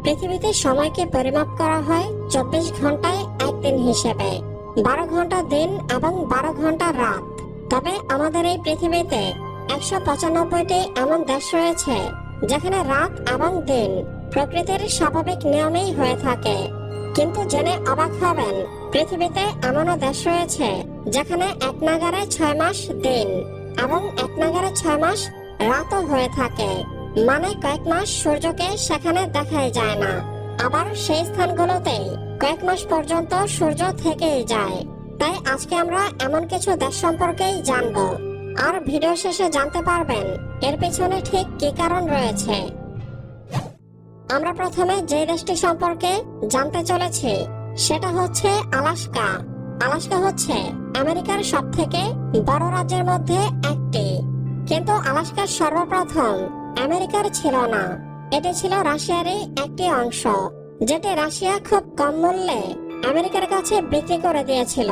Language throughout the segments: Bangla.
পৃথিবীতে সময়কে পরিমাপ করা হয় 24 ঘন্টায় একদিন হিসেবে, 12 ঘন্টা দিন এবং 12 ঘন্টা রাত। তবে আমাদের এই পৃথিবীতে 195টি এমন দেশ রয়েছে যেখানে রাত এবং দিন প্রকৃতির স্বাভাবিক নিয়মেই হয়ে থাকে। কিন্তু জেনে অবাক হবেন, পৃথিবীতে এমনও দেশ রয়েছে যেখানে এক নাগাড়ে 6 মাস দিন এবং এক নাগাড়ে 6 মাস রাতও হয়ে থাকে। মানে কয়েক মাস সূর্যকে সেখানে দেখাই যায় না, আবার সেই স্থানগুলোতে কয়েক মাস পর্যন্ত সূর্য থেকেই যায়। তাই আজকে আমরা এমন কিছু দেশ সম্পর্কেই জানবো, আর ভিডিও শেষে জানতে পারবেন এর পেছনে ঠিক কি কারণ রয়েছে। আমরা প্রথমে যে দেশটি সম্পর্কে জানতে চলেছি সেটা হচ্ছে আলাস্কা। আলাস্কা হচ্ছে আমেরিকার সবথেকে বড় রাজ্যের মধ্যে একটি, কিন্তু আলাস্কার সর্বপ্রথম আমেরিকার ছিল না, এটি ছিল রাশিয়ারই একটি অংশ, যেটি রাশিয়া খুব কম মূল্যে আমেরিকার কাছে বিক্রি করে দিয়েছিল,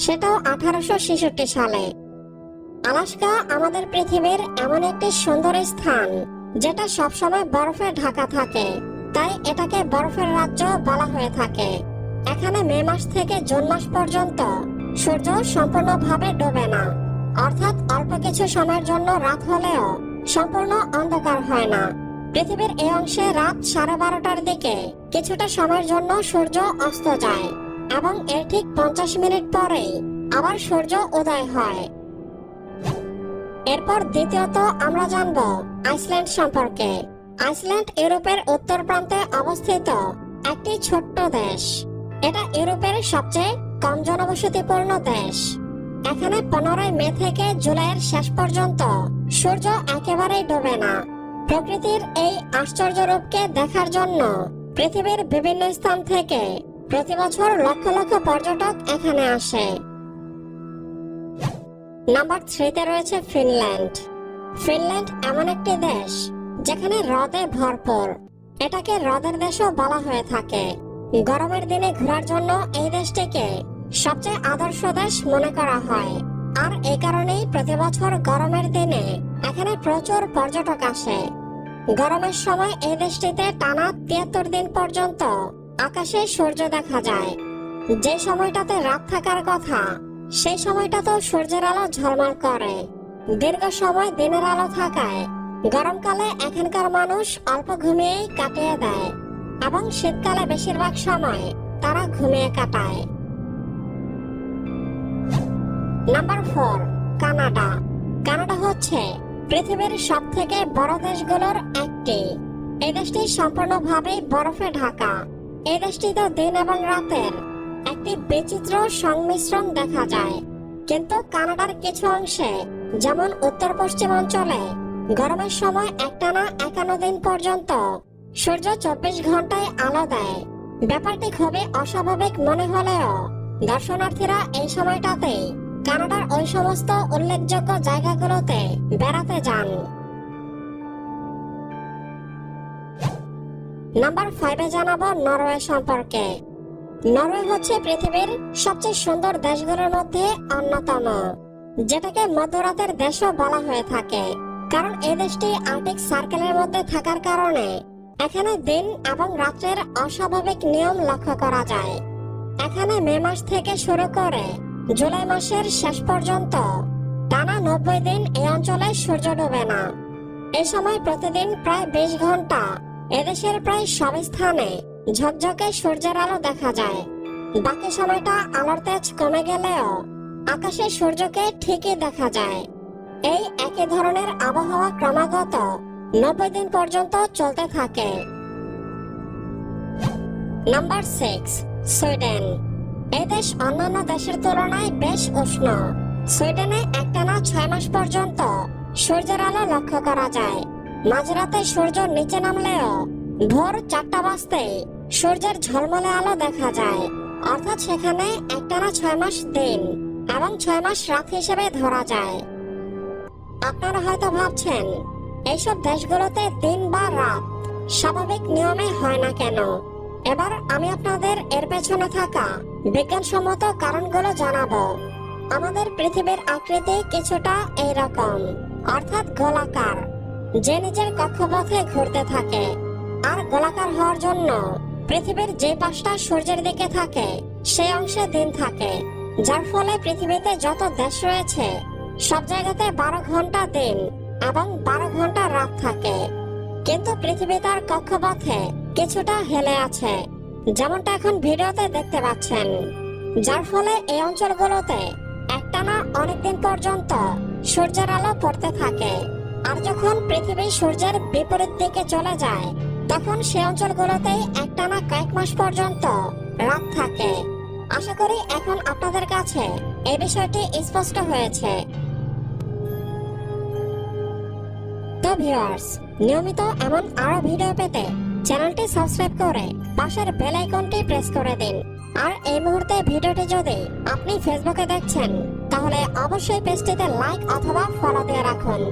সেটাও 1866 সালে। আলাস্কা আমাদের পৃথিবীর এমন একটি সুন্দর স্থান যেটা সবসময় বরফে ঢাকা থাকে, তাই এটাকে বরফের রাজ্য বলা হয়ে থাকে। এখানে মে মাস থেকে জুন মাস পর্যন্ত সূর্য সম্পূর্ণভাবে ডোবে না, অর্থাৎ অল্প কিছু সময়ের জন্য রাত হলেও সম্পূর্ণ অন্ধকার হয় না। পৃথিবীর এই অংশে রাত 12:30টার দিকে কিছুটা সময়ের জন্য সূর্য অস্ত যায় এবং এর ঠিক 50 মিনিট পরেই আবার সূর্য উদয় হয়। এরপর দ্বিতীয়ত আমরা জানব আইসল্যান্ড সম্পর্কে। আইসল্যান্ড ইউরোপের উত্তর প্রান্তে অবস্থিত একটি ছোট্ট দেশ। এটা ইউরোপের সবচেয়ে কম জনবসতিপূর্ণ দেশ। এখানে 15 মে থেকে জুলাইয়ের শেষ পর্যন্ত সূর্য একেবারেই ডোবে না। প্রকৃতির এই আশ্চর্য রূপকে দেখার জন্য পৃথিবীর বিভিন্ন স্থান থেকে প্রতি বছর লক্ষ লক্ষ পর্যটক এখানে আসে। নাম্বার 3-তে রয়েছে ফিনল্যান্ড। ফিনল্যান্ড এমন একটি দেশ যেখানে হ্রদে ভরপুর, এটাকে হ্রদের দেশও বলা হয়ে থাকে। গরমের দিনে ঘোরার জন্য এই দেশটিকে সবচেয়ে আদর্শ দেশ মনে করা হয়, আর এই কারণেই প্রতি বছর গরমের দিনে এখানে প্রচুর পর্যটক আসে। গরমের সময় এই দেশটিতে টানা 73 দিন পর্যন্ত আকাশে সূর্য দেখা যায়। যে সময়টাতে রাত থাকার কথা সেই সময়টাতেও সূর্যের আলো ঝলমল করে। দীর্ঘ সময় দিনের আলো থাকায় গরমকালে এখানকার মানুষ অল্প ঘুমিয়েই কাটিয়ে দেয় এবং শীতকালে বেশিরভাগ সময় তারা ঘুমিয়ে কাটায়। Number 4, Canada. কানাডা হচ্ছে পৃথিবীর সবথেকে বড় দেশগুলোর একটি। এই দেশটি সম্পূর্ণভাবে বরফে ঢাকা। এই দেশটিতে দিন এবং রাতের একটি বিচিত্র সংমিশ্রণ দেখা যায়। কিন্তু কানাডার কিছু অংশে, যেমন উত্তর পশ্চিম অঞ্চলে, গরমের সময় একটানা 51 দিন পর্যন্ত সূর্য 24 ঘন্টায় আলো দেয়। ব্যাপারটি খুবই অস্বাভাবিক মনে হলেও দর্শনার্থীরা এই সময়টাতে কানাডার ওই সমস্ত উল্লেখযোগ্য জায়গাগুলোতে বেড়াতে যান। নাম্বার 5-এ জানাবো নরওয়ে সম্পর্কে। নরওয়ে হচ্ছে পৃথিবীর সবচেয়ে সুন্দর দেশগুলোর মধ্যে অন্যতম, যেটাকে মধ্যরাতের দেশও বলা হয়ে থাকে, কারণ এই দেশটি আর্কটিক সার্কেলের মধ্যে থাকার কারণে এখানে দিন এবং রাত্রের অস্বাভাবিক নিয়ম লক্ষ্য করা যায়। এখানে মে মাস থেকে শুরু করে জুলাই মাসের শেষ পর্যন্ত টানা 90 দিন এই অঞ্চলে সূর্য ডোবে না। এই সময় প্রতিদিন প্রায় 20 ঘন্টা এদেশের প্রায় সব স্থানে ঝকঝকে সূর্যের আলো দেখা যায়। বাকি সময়টা আলোর তেজ কমে গেলেও আকাশে সূর্যকে ঠিকই দেখা যায়। এই একই ধরনের আবহাওয়া ক্রমাগত 90 দিন পর্যন্ত চলতে থাকে। Number 6, Sweden. এই দেশ অন্যান্য দেশের তুলনায় বেশ উষ্ণ। সুইডেনে একটানা 6 মাস পর্যন্ত সূর্যের আলো লক্ষ্য করা যায়। মাঝরাতে সূর্য নিচে নামলেও ভোর 4টা বাজতেই সূর্যের ঝলমলে আলো দেখা যায়, অর্থাৎ সেখানে একটানা 6 মাস দিন এবং 6 মাস রাত হিসেবে ধরা যায়। আপনারা হয়তো ভাবছেন এইসব দেশগুলোতে দিন বা রাত স্বাভাবিক নিয়মে হয় না কেন। এবার আমি আপনাদের এর পেছনে থাকা বিজ্ঞানসম্মত কারণগুলো জানাবো। আমাদের পৃথিবীর আকৃতি কিছুটা এইরকম, অর্থাৎ গোলাকার, যে নিজের কক্ষপথে ঘুরতে থাকে। আর গোলাকার হওয়ার জন্য পৃথিবীর যে পাশটা সূর্যের দিকে থাকে সেই অংশে দিন থাকে, যার ফলে পৃথিবীতে যত দেশ রয়েছে সব জায়গাতে 12 ঘন্টা দিন এবং 12 ঘন্টা রাত থাকে। কিন্তু পৃথিবী তার কক্ষপথে কিছুটা হেলে আছে, যেমনটা এখন ভিডিওতে দেখতে পাচ্ছেন, যার ফলে এই অঞ্চলগুলোতে একটানা অনেকদিন পর্যন্ত সূর্যের আলো পড়তে থাকে। আর যখন পৃথিবী সূর্যের বিপরীত দিকে চলে যায় তখন সেই অঞ্চলগুলোতে একটানা কয়েক মাস পর্যন্ত রাত থাকে। আশা করি এখন আপনাদের কাছে এই বিষয়টি স্পষ্ট হয়েছে। তো ভিউয়ার্স, নিয়মিত এমন আরো ভিডিও পেতে চ্যানেলটি সাবস্ক্রাইব করে পাশের বেল আইকনটি প্রেস করে দিন। আর এই মুহূর্তে ভিডিওটি যদি আপনি ফেসবুকে দেখছেন তাহলে অবশ্যই পেজটিতে লাইক অথবা ফলো দিয়ে রাখুন।